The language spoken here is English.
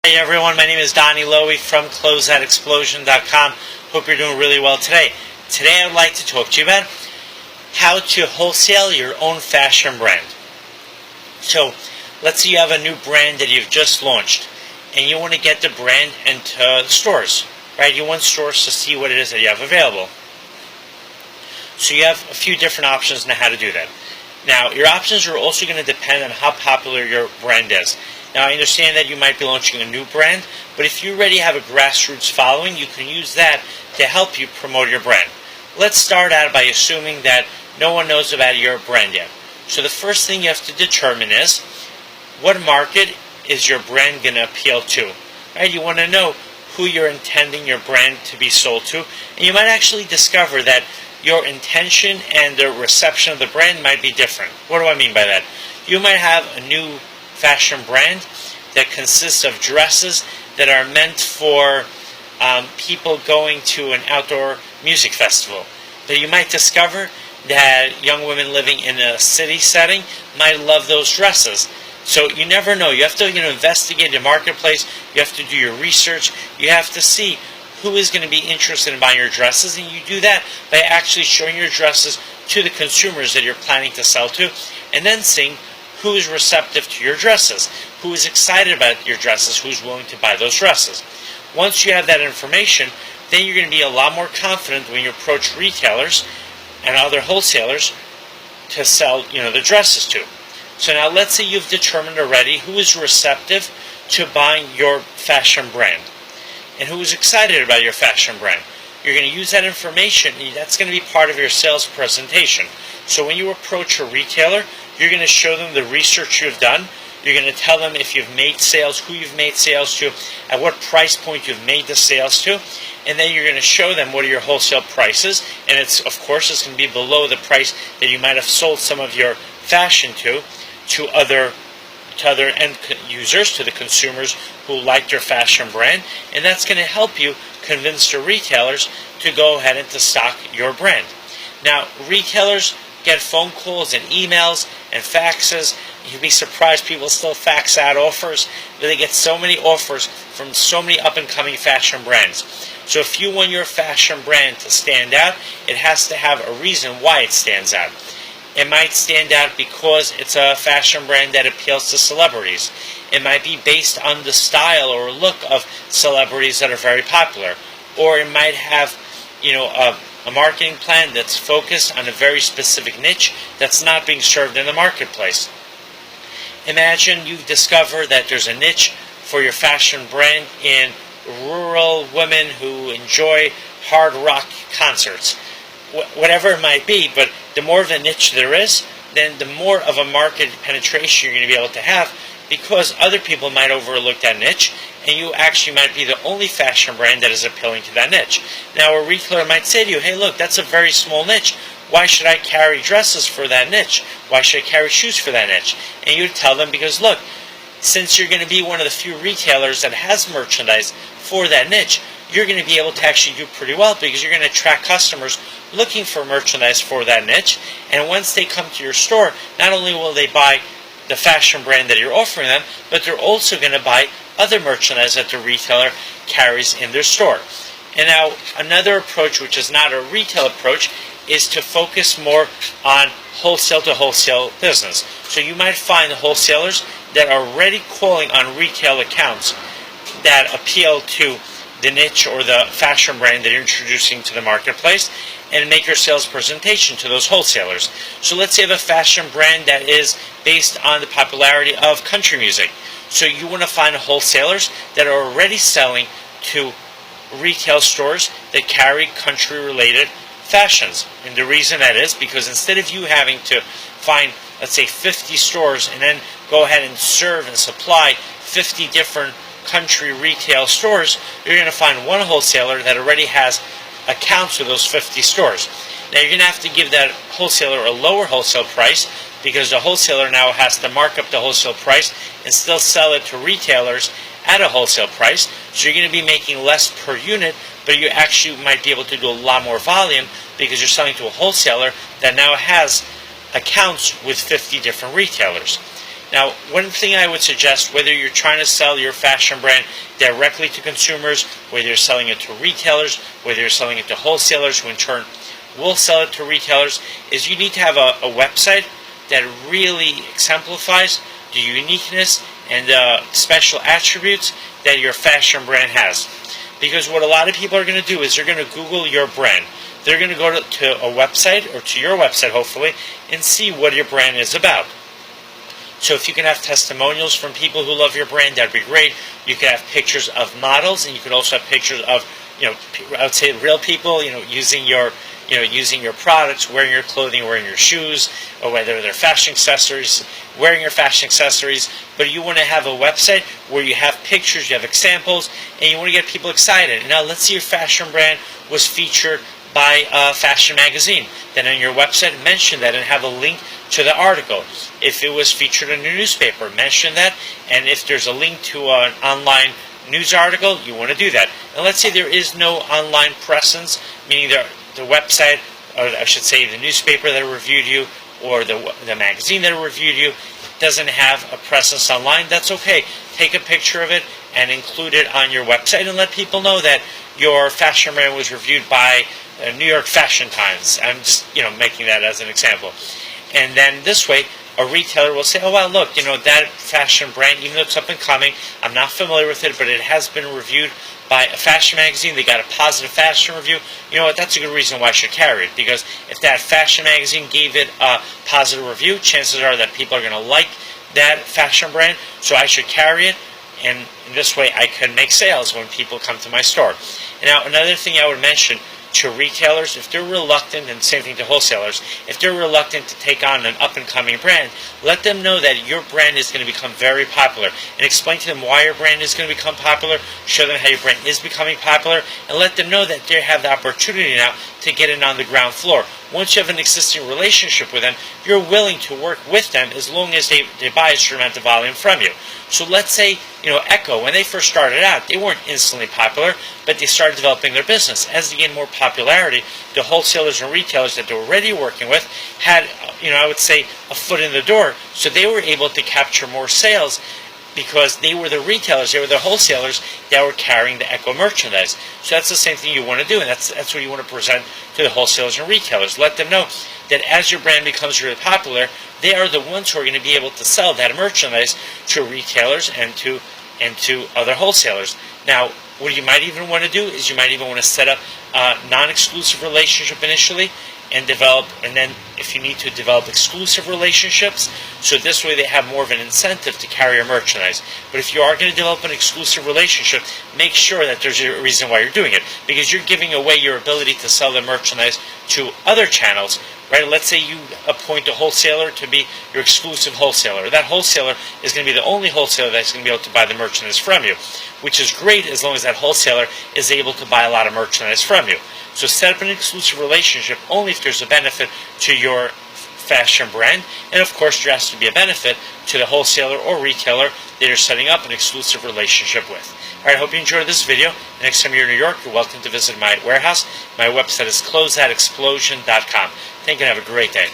Hey everyone, my name is Donnie Lowy from Closeout Hope you're doing really well today. Today I would like to talk to you about how to wholesale your own fashion brand. So, let's say you have a new brand that you've just launched and you want to get the brand into the stores, right? You want stores to see what it is that you have available. So you have a few different options on how to do that. Now, your options are also going to depend on how popular your brand is. Now, I understand that you might be launching a new brand, but if you already have a grassroots following, you can use that to help you promote your brand. Let's start out by assuming that no one knows about your brand yet. So the first thing you have to determine is, what market is your brand going to appeal to? Right? You want to know who you're intending your brand to be sold to, and you might actually discover that your intention and the reception of the brand might be different. What do I mean by that? You might have a new fashion brand that consists of dresses that are meant for people going to an outdoor music festival. But you might discover that young women living in a city setting might love those dresses. So you never know. You have to investigate the marketplace. You have to do your research. You have to see who is going to be interested in buying your dresses, and you do that by actually showing your dresses to the consumers that you're planning to sell to, and then seeing who is receptive to your dresses, who is excited about your dresses, who's willing to buy those dresses. Once you have that information, then you're going to be a lot more confident when you approach retailers and other wholesalers to sell the dresses to. So now let's say you've determined already who is receptive to buying your fashion brand and who is excited about your fashion brand. You're going to use that information, and that's going to be part of your sales presentation. So when you approach a retailer, you're going to show them the research you've done. You're going to tell them if you've made sales, who you've made sales to, at what price point you've made the sales to, and then you're going to show them what are your wholesale prices, and it's going to be below the price that you might have sold some of your fashion to other end users, to the consumers who like your fashion brand, and that's going to help you convince the retailers to go ahead and to stock your brand. Now, retailers get phone calls and emails and faxes. You'd be surprised people still fax out offers, but they get so many offers from so many up-and-coming fashion brands. So if you want your fashion brand to stand out, it has to have a reason why it stands out. It might stand out because it's a fashion brand that appeals to celebrities. It might be based on the style or look of celebrities that are very popular. Or it might have, a marketing plan that's focused on a very specific niche that's not being served in the marketplace. Imagine you discover that there's a niche for your fashion brand in rural women who enjoy hard rock concerts. Whatever it might be, but the more of a niche there is, then the more of a market penetration you're going to be able to have, because other people might overlook that niche, and you actually might be the only fashion brand that is appealing to that niche. Now, a retailer might say to you, hey, look, that's a very small niche. Why should I carry dresses for that niche? Why should I carry shoes for that niche? And you tell them, because look, since you're going to be one of the few retailers that has merchandise for that niche, you're going to be able to actually do pretty well, because you're going to attract customers looking for merchandise for that niche. And once they come to your store, not only will they buy the fashion brand that you're offering them, but they're also going to buy other merchandise that the retailer carries in their store. And now, another approach, which is not a retail approach, is to focus more on wholesale to wholesale business. So you might find wholesalers that are already calling on retail accounts that appeal to the niche or the fashion brand that you're introducing to the marketplace, and make your sales presentation to those wholesalers. So let's say you have a fashion brand that is based on the popularity of country music. So you want to find wholesalers that are already selling to retail stores that carry country-related fashions. And the reason that is because instead of you having to find, let's say, 50 stores and then go ahead and serve and supply 50 different country retail stores, you're going to find one wholesaler that already has accounts with those 50 stores. Now, you're going to have to give that wholesaler a lower wholesale price, because the wholesaler now has to mark up the wholesale price and still sell it to retailers at a wholesale price. So you're going to be making less per unit, but you actually might be able to do a lot more volume, because you're selling to a wholesaler that now has accounts with 50 different retailers. Now, one thing I would suggest, whether you're trying to sell your fashion brand directly to consumers, whether you're selling it to retailers, whether you're selling it to wholesalers who in turn will sell it to retailers, is you need to have a website that really exemplifies the uniqueness and the special attributes that your fashion brand has. Because what a lot of people are going to do is they're going to Google your brand. They're going to go to a website, or to your website hopefully, and see what your brand is about. So if you can have testimonials from people who love your brand, that'd be great. You could have pictures of models, and you could also have pictures of, I would say real people, using your products, wearing your clothing, wearing your shoes, or whether they're fashion accessories, wearing your fashion accessories. But you want to have a website where you have pictures, you have examples, and you want to get people excited. Now, let's say your fashion brand was featured by a fashion magazine. Then on your website, mention that and have a link to the article. If it was featured in a newspaper, mention that. And if there's a link to an online news article, you want to do that. And let's say there is no online presence, meaning the website, or I should say the newspaper that reviewed you, or the magazine that reviewed you, doesn't have a presence online. That's okay. Take a picture of it and include it on your website and let people know that your fashion brand was reviewed by New York Fashion Times. I'm just making that as an example. And then this way, a retailer will say, oh, well, look, that fashion brand, even though it's up and coming, I'm not familiar with it, but it has been reviewed by a fashion magazine. They got a positive fashion review. You know what? That's a good reason why I should carry it. Because if that fashion magazine gave it a positive review, chances are that people are going to like that fashion brand. So I should carry it. And in this way, I can make sales when people come to my store. And now, another thing I would mention to retailers, if they're reluctant, and same thing to wholesalers, if they're reluctant to take on an up-and-coming brand, let them know that your brand is going to become very popular, and explain to them why your brand is going to become popular, show them how your brand is becoming popular, and let them know that they have the opportunity now to get in on the ground floor. Once you have an existing relationship with them, you're willing to work with them as long as they buy a certain amount of volume from you. So let's say, Echo, when they first started out, they weren't instantly popular, but they started developing their business. As they gained more popularity, the wholesalers and retailers that they were already working with had, I would say, a foot in the door. So they were able to capture more sales because they were the retailers, they were the wholesalers that were carrying the Echo merchandise. So that's the same thing you want to do, and that's what you want to present to the wholesalers and retailers. Let them know that as your brand becomes really popular, they are the ones who are going to be able to sell that merchandise to retailers and to other wholesalers. Now, what you might even want to do is you might even want to set up a non-exclusive relationship initially, and then if you need to develop exclusive relationships, so this way they have more of an incentive to carry your merchandise. But if you are going to develop an exclusive relationship, make sure that there's a reason why you're doing it, because you're giving away your ability to sell the merchandise to other channels, right? Let's say you appoint a wholesaler to be your exclusive wholesaler. That wholesaler is going to be the only wholesaler that's going to be able to buy the merchandise from you, which is great as long as that wholesaler is able to buy a lot of merchandise from you. So set up an exclusive relationship only if there's a benefit to your fashion brand, and of course there has to be a benefit to the wholesaler or retailer that you're setting up an exclusive relationship with. Alright, I hope you enjoyed this video. Next time you're in New York, you're welcome to visit my warehouse. My website is closeoutexplosion.com. Thank you and have a great day.